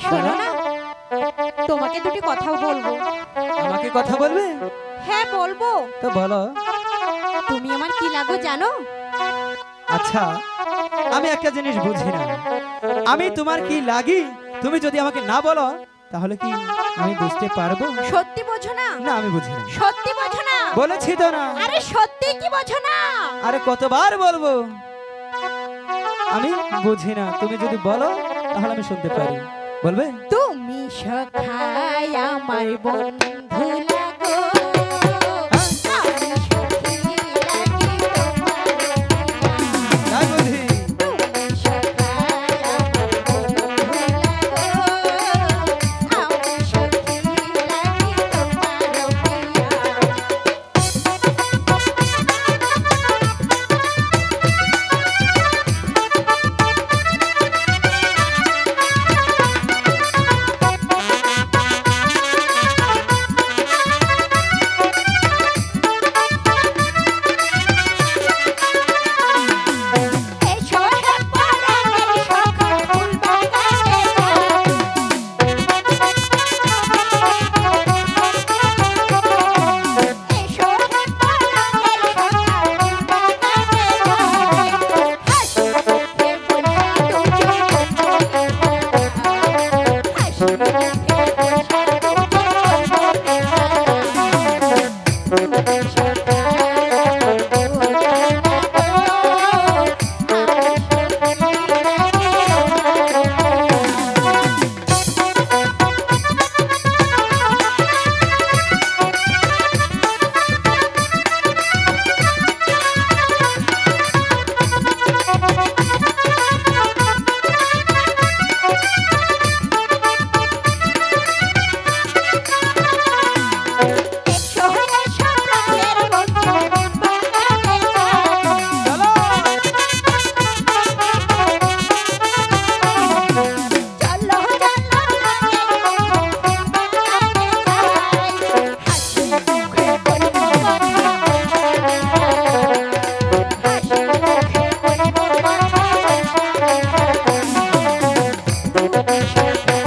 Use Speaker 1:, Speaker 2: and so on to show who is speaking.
Speaker 1: শোনো না, তোমাকে দুটি কথা বলবো।
Speaker 2: আমাকে কথা বলবে?
Speaker 1: হ্যাঁ বলবো।
Speaker 2: তো বলো।
Speaker 1: তুমি আমার কি লাগো জানো?
Speaker 2: আচ্ছা, আমি একটা জিনিস বুঝি না, আমি তোমার কি লাগি তুমি যদি আমাকে না বলো তাহলে কি আমি বুঝতে পারবো?
Speaker 1: সত্যি বোঝো না?
Speaker 2: না, আমি বুঝি না।
Speaker 1: সত্যি বোঝো না?
Speaker 2: বলেছি তো না।
Speaker 1: আরে সত্যি কি বোঝো না?
Speaker 2: আরে কতবার বলবো, আমি বুঝি না। তুমি যদি বলো তাহলে আমি শুনতে পারি। বলবে?
Speaker 1: তুমি সখাই আমার বন্ধু লাগো, আমি সখী লাগি তোমার।
Speaker 2: তাই বুঝি।
Speaker 1: তুমি সখাই আমার বন্ধু লাগো, আমি সখী লাগি তোমার প্রিয়া। এসো হে পরাণের সখা ফুল বাগানে যাই। এসো হে পরাণের সখা ফুল বাগানে যাই। হাসি মুখে বসা দুটি বন্ধনে হারাই। হাসি মুখে বসা দুটি বন্ধনে হারাই। তুমি সখাই আমার বন্ধু লাগো, আমি সখী লাগি তোমার। এসো এসো প্রাণের বন্ধু বাগানে যাই।
Speaker 2: চলো।
Speaker 1: চলো চলো প্রাণের বন্ধু বাগানে যাই। হাসি মুখে বলবো কথা, হাসি মুখে বলবো কথা। তুমি সখা